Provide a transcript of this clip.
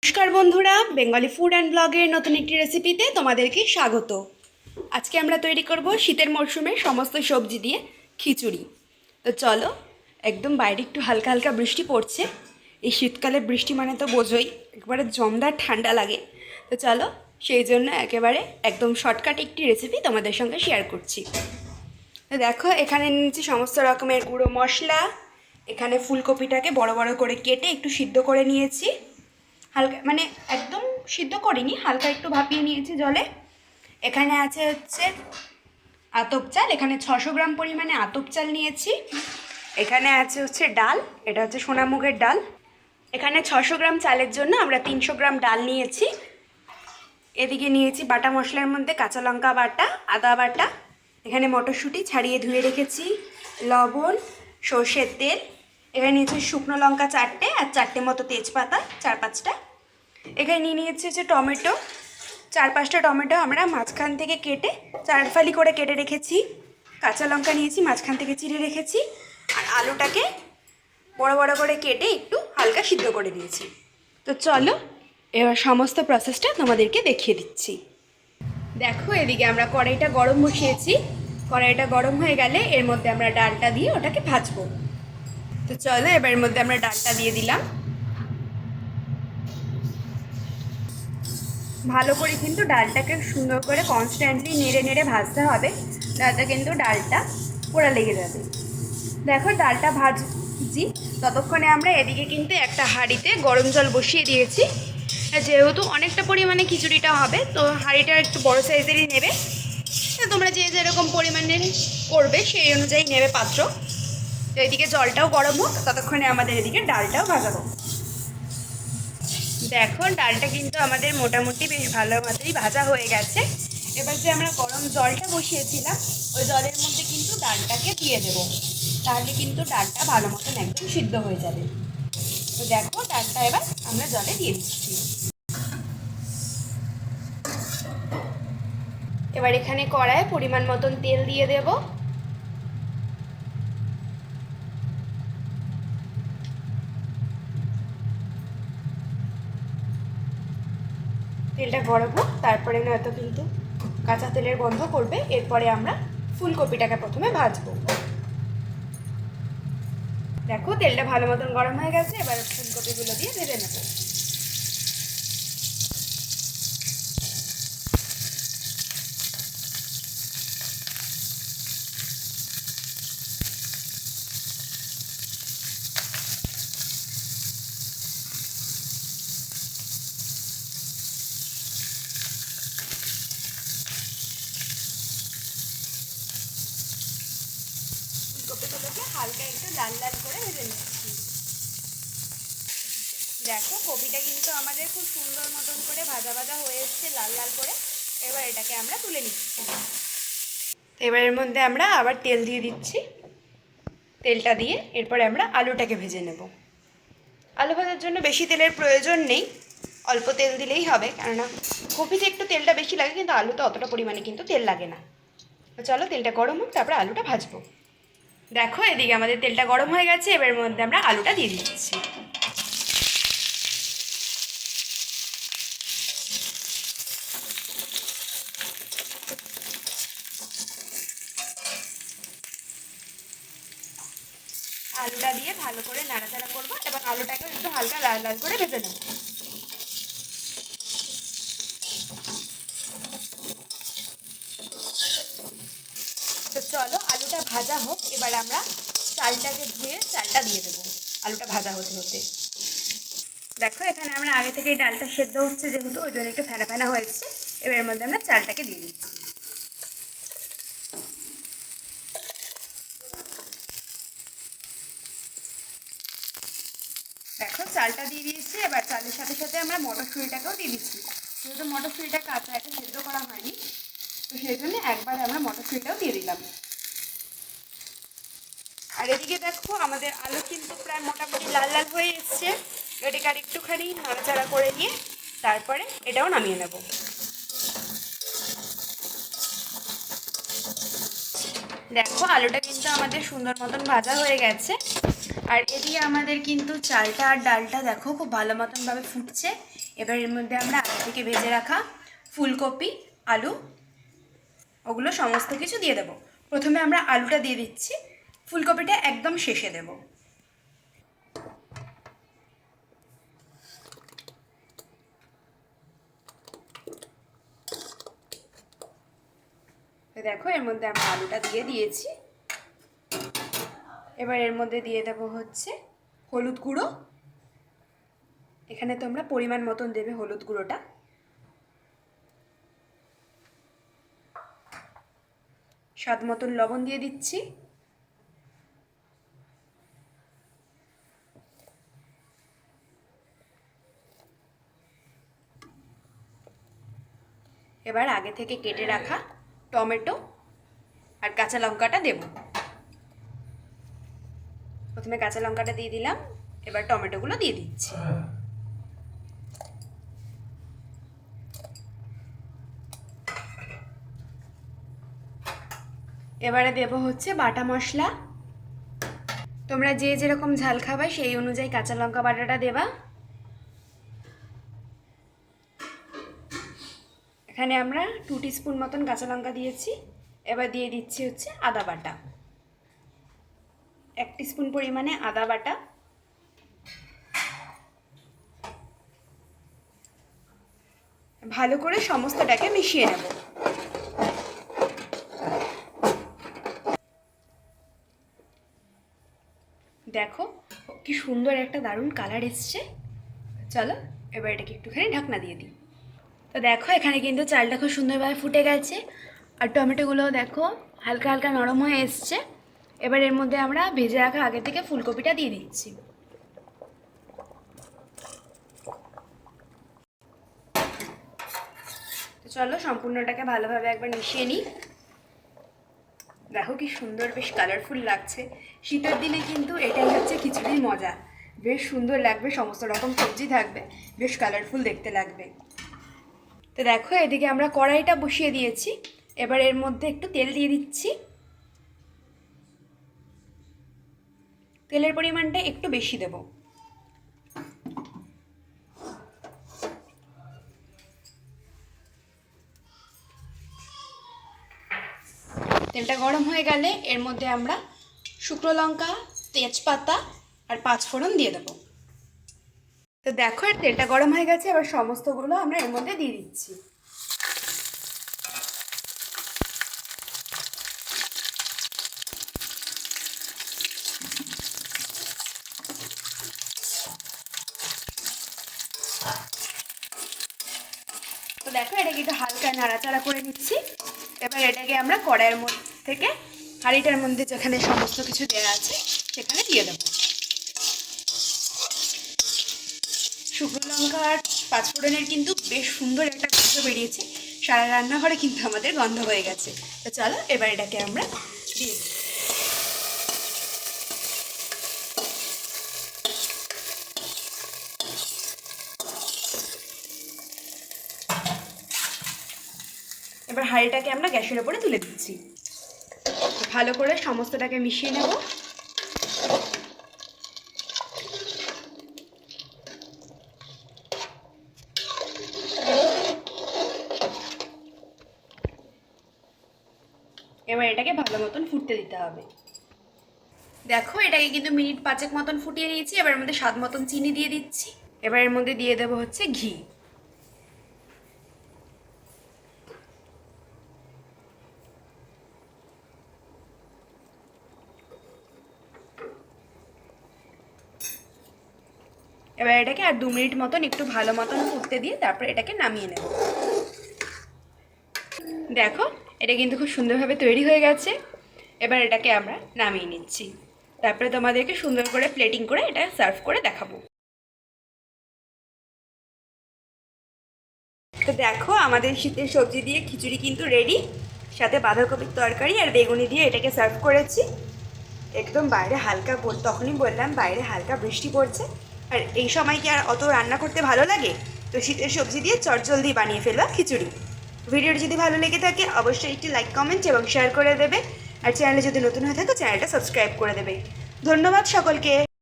নমস্কার বন্ধুরা, Bengali food and ব্লগের নতুন একটি রেসিপিতে তোমাদেরকে স্বাগত। আজকে আমরা তৈরি করব শীতের মরশুমে সমস্ত সবজি দিয়ে খিচুড়ি। তো চলো, একদম বাইরে একটু হালকা হালকা বৃষ্টি পড়ছে। এই শীতকালে বৃষ্টি মানে তো বোঝোই, একবারে জমদার ঠান্ডা লাগে। তো চলো, সেই জন্য একেবারে একদম শর্টকাট একটি রেসিপি তোমাদের সঙ্গে শেয়ার করছি। তো দেখো, এখানে নিয়েছি সমস্ত রকমের গুঁড়ো মশলা। এখানে ফুলকপিটাকে বড় বড় করে কেটে একটু সিদ্ধ করে নিয়েছি, হালকা মানে একদম সিদ্ধ করিনি, হালকা একটু ভাপিয়ে নিয়েছি জলে। এখানে আছে হচ্ছে আতপ চাল, এখানে 600 গ্রাম পরিমাণে আতপ চাল নিয়েছি। এখানে আছে হচ্ছে ডাল, এটা হচ্ছে সোনামুগের ডাল। এখানে 600 গ্রাম চালের জন্য আমরা 300 গ্রাম ডাল নিয়েছি। এদিকে নিয়েছি বাটা মশলার মধ্যে কাঁচা লঙ্কা বাটা, আদা বাটা। এখানে মটরশুঁটি ছাড়িয়ে ধুয়ে রেখেছি, লবণ, সর্ষের তেল। এখানে নিয়েছি শুকনো লঙ্কা 4টে আর 4টে মতো তেজপাতা 4-5টা। এখানে নিয়ে নিয়েছি হচ্ছে টমেটো, 4-5টা টমেটো আমরা মাঝখান থেকে কেটে 4 ফালি করে কেটে রেখেছি। কাঁচা লঙ্কা নিয়েছি, মাঝখান থেকে চিড়ে রেখেছি। আর আলুটাকে বড় বড় করে কেটে একটু হালকা সিদ্ধ করে নিয়েছি। তো চলো, এবার সমস্ত প্রসেসটা তোমাদেরকে দেখিয়ে দিচ্ছি। দেখো, এদিকে আমরা কড়াইটা গরম বসিয়েছি। কড়াইটা গরম হয়ে গেলে এর মধ্যে আমরা ডালটা দিয়ে ওটাকে ভাজবো। তো চলো, এবার এর মধ্যে আমরা ডালটা দিয়ে দিলাম। ভালো করে কিন্তু ডালটাকে সুন্দর করে কনস্ট্যান্টলি নেড়ে নেড়ে ভাজতে হবে, তাতে কিন্তু ডালটা পোড়া লেগে যাবে। দেখো, ডালটা ভাজছি ততক্ষণে আমরা এদিকে কিন্তু একটা হাঁড়িতে গরম জল বসিয়ে দিয়েছি। যেহেতু অনেকটা পরিমাণে খিচুড়িটা হবে, তো হাঁড়িটা একটু বড় সাইজেরই নেবে। তোমরা যে যেরকম পরিমাণে করবে সেই অনুযায়ী নেবে পাত্র। তো এদিকে জলটাও গরম হোক, ততক্ষণে আমাদের এদিকে ডালটাও ভাজা হোক। দেখো, ডালটা কিন্তু আমাদের মোটামুটি বেশ ভালো মতোই ভাজা হয়ে গেছে। এবার যে আমরা গরম জলটা বসিয়েছিলাম, ওই জলের মধ্যে কিন্তু ডালটাকে দিয়ে দেবো, তাহলে কিন্তু ডালটা ভালো মতন একদম সিদ্ধ হয়ে যাবে। তো দেখো, ডালটা এবার আমরা জলে দিয়ে দিচ্ছি। এবার এখানে কড়ায় পরিমাণ মতন তেল দিয়ে দেব। তেলটা গরম হোক, তারপরে নয়তো কিন্তু কাঁচা তেলের গন্ধ করবে। এরপরে আমরা ফুলকপিটাকে প্রথমে ভাজবো। দেখো, তেলটা ভালো মতন গরম হয়ে গেছে, এবার ফুলকপিগুলো দিয়ে ভেজে নেব। ফুলকপিগুলোকে হালকা একটু লাল লাল করে ভেজে নিচ্ছি। দেখো, কপিটা কিন্তু আমাদের খুব সুন্দর মতন করে ভাজা ভাজা হয়ে এসছে লাল লাল করে। এবার এটাকে আমরা তুলে নিচ্ছি। এবার এর মধ্যে আমরা আবার তেল দিয়ে দিচ্ছি। তেলটা দিয়ে এরপরে আমরা আলুটাকে ভেজে নেব। আলু ভাজার জন্য বেশি তেলের প্রয়োজন নেই, অল্প তেল দিলেই হবে, কেননা কপিতে একটু তেলটা বেশি লাগে, কিন্তু আলুতে অতটা পরিমাণে কিন্তু তেল লাগে না। তো চলো, তেলটা গরম হোক, তারপরে আলুটা ভাজবো। দেখো, এদিকে আমাদের তেলটা গরম হয়ে গেছে, এবার এর মধ্যে আমরা আলুটা দিয়ে দিচ্ছি। আলুটা দিয়ে ভালো করে নাড়াচাড়া করবো এবং আলুটাকে একটু হালকা লাল লাল করে ভেজে নেব। তো চলো, আলুটা ভাজা হোক, এবার আমরা চালটাকে ধুয়ে চালটা দিয়ে দেবো আলুটা ভাজা হতে হতে। দেখো, এখানে আমরা আগে থেকে ডালটা সেদ্ধ হচ্ছে, যেহেতু ওই জন্য একটু ফেনা ফেনা হয়েছে। এবার এর মধ্যে আমরা চালটাকে দিয়ে দিচ্ছি। দেখো, চালটা দিয়ে দিয়েছি। এবার চালের সাথে সাথে আমরা মটরশুঁড়িটাকেও দিয়ে দিচ্ছি। যেহেতু মটরশুঁড়িটা কাঁচা, এটা সেদ্ধ করা হয়নি, তো সেই জন্য একবার আমরা মটরশুঁড়িটাও দিয়ে দিলাম। আর এদিকে দেখো, আমাদের আলু কিন্তু প্রায় মোটামুটি লাল লাল হয়ে এসছে। এটাকে আর একটুখানি নাড়াচাড়া করে নিয়ে তারপরে এটাও নামিয়ে নেব। দেখো, আলুটা কিন্তু আমাদের সুন্দর মতন ভাজা হয়ে গেছে। আর এদিকে আমাদের কিন্তু চালটা আর ডালটা দেখো খুব ভালো মতনভাবে ফুটছে। এবার এর মধ্যে আমরা আগে থেকে ভেজে রাখা ফুলকপি, আলু, ওগুলো সমস্ত কিছু দিয়ে দেবো। প্রথমে আমরা আলুটা দিয়ে দিচ্ছি, ফুলকপিটা একদম শেষে দেব। দেখো এর মধ্যে আমরা আলুটা দিয়ে দিয়েছি। এবার এর মধ্যে দিয়ে দেবো হচ্ছে হলুদ গুঁড়ো। এখানে তোমরা পরিমাণ মতন দেবে হলুদ গুঁড়োটা। স্বাদ মতন লবণ দিয়ে দিচ্ছি। এবার আগে থেকে কেটে রাখা টমেটো আর কাঁচা লঙ্কাটা দেব। প্রথমে কাঁচা লঙ্কাটা দিয়ে দিলাম, এবার টমেটোগুলো দিয়ে দিচ্ছি। এবারে দেব হচ্ছে বাটা মশলা। তোমরা যে যেরকম ঝাল খাবে সেই অনুযায়ী কাঁচা লঙ্কা বাটাটা দেবা। এখানে আমরা 2 টিস্পুন মতন কাঁচা লঙ্কা দিয়েছি। এবার দিয়ে দিচ্ছি হচ্ছে আদা বাটা, 1 টিস্পুন পরিমাণে আদা বাটা। ভালো করে সমস্তটাকে মিশিয়ে নেব। দেখো কি সুন্দর একটা দারুণ কালার এসছে। চলো এবার এটাকে একটুখানি ঢাকনা দিয়ে দিই। তো দেখো এখানে কিন্তু চালটা খুব সুন্দরভাবে ফুটে গেছে, আর টমেটোগুলোও দেখো হালকা হালকা নরম হয়ে এসছে। এবার এর মধ্যে আমরা ভেজে রাখা আগে থেকে ফুলকপিটা দিয়ে দিচ্ছি। তো চলো সম্পূর্ণটাকে ভালোভাবে একবার মিশিয়ে নিই। দেখো কি সুন্দর বেশ কালারফুল লাগছে। শীতের দিনে কিন্তু এটাই হচ্ছে খিচুড়ির মজা, বেশ সুন্দর লাগবে, সমস্ত রকম সবজি থাকবে, বেশ কালারফুল দেখতে লাগবে। তো দেখো এদিকে আমরা কড়াইটা বসিয়ে দিয়েছি। এবার এর মধ্যে একটু তেল দিয়ে দিচ্ছি। তেলের পরিমাণটা একটু বেশি দেব। তেলটা গরম হয়ে গেলে এর মধ্যে আমরা শুকনো লঙ্কা, তেজপাতা আর 5 ফোড়ন দিয়ে দেবো। তো দেখো এর তেলটা গরম হয়ে গেছে, এবার সমস্তগুলো আমরা এর মধ্যে দিয়ে দিচ্ছি। তো দেখো এটাকে একটু হালকা নাড়াচাড়া করে নিচ্ছি। এবার এটাকে আমরা কড়াইয়ের মধ্যে থেকে হাঁড়িটার মধ্যে যেখানে সমস্ত কিছু দেওয়া আছে সেখানে দিয়ে দেবো। শুকনো লঙ্কা আর 5 ফোড়নের কিন্তু বেশ সুন্দর একটা গন্ধ বেরিয়েছে, সারা রান্নাঘরে কিন্তু আমাদের গন্ধ হয়ে গেছে। তো চলো এবার এটাকে আমরা দিয়ে দিই। এবার হাঁড়িটাকে আমরা গ্যাসের উপরে তুলে দিচ্ছি। ভালো করে সমস্তটাকে মিশিয়ে নেব। এবার এটাকে ভালো মতন ফুটতে দিতে হবে। দেখো এটাকে কিন্তু মিনিট 5 মতন ফুটিয়ে নিয়েছি। এবার এর মধ্যে স্বাদ মতন চিনি দিয়ে দিচ্ছি। এবার এর মধ্যে দিয়ে দেবো হচ্ছে ঘি। এবার এটাকে আর 2 মিনিট মতন একটু ভালো মতন ফুটতে দিয়ে তারপর এটাকে নামিয়ে নেব। দেখো এটা কিন্তু খুব সুন্দরভাবে তৈরি হয়ে গেছে। এবার এটাকে আমরা নামিয়ে নিচ্ছি, তারপরে তোমাদেরকে সুন্দর করে প্লেটিং করে এটা সার্ভ করে দেখাবো। তো দেখো আমাদের শীতের সবজি দিয়ে খিচুড়ি কিন্তু রেডি। সাথে বাঁধাকপির তরকারি আর বেগুনি দিয়ে এটাকে সার্ভ করেছি। একদম বাইরে হালকা তখনই বললাম বাইরে হালকা বৃষ্টি পড়ছে, আর এই সময় কি আর অত রান্না করতে ভালো লাগে? তো শীতের সবজি দিয়ে চটজলদি বানিয়ে ফেলবা খিচুড়ি। ভিডিওটি যদি ভালো লেগে থাকে অবশ্যই একটি লাইক, কমেন্ট এবং শেয়ার করে দেবে। আর চ্যানেলে যদি নতুন হয়ে থাকে চ্যানেলটা সাবস্ক্রাইব করে দেবে। ধন্যবাদ সকলকে।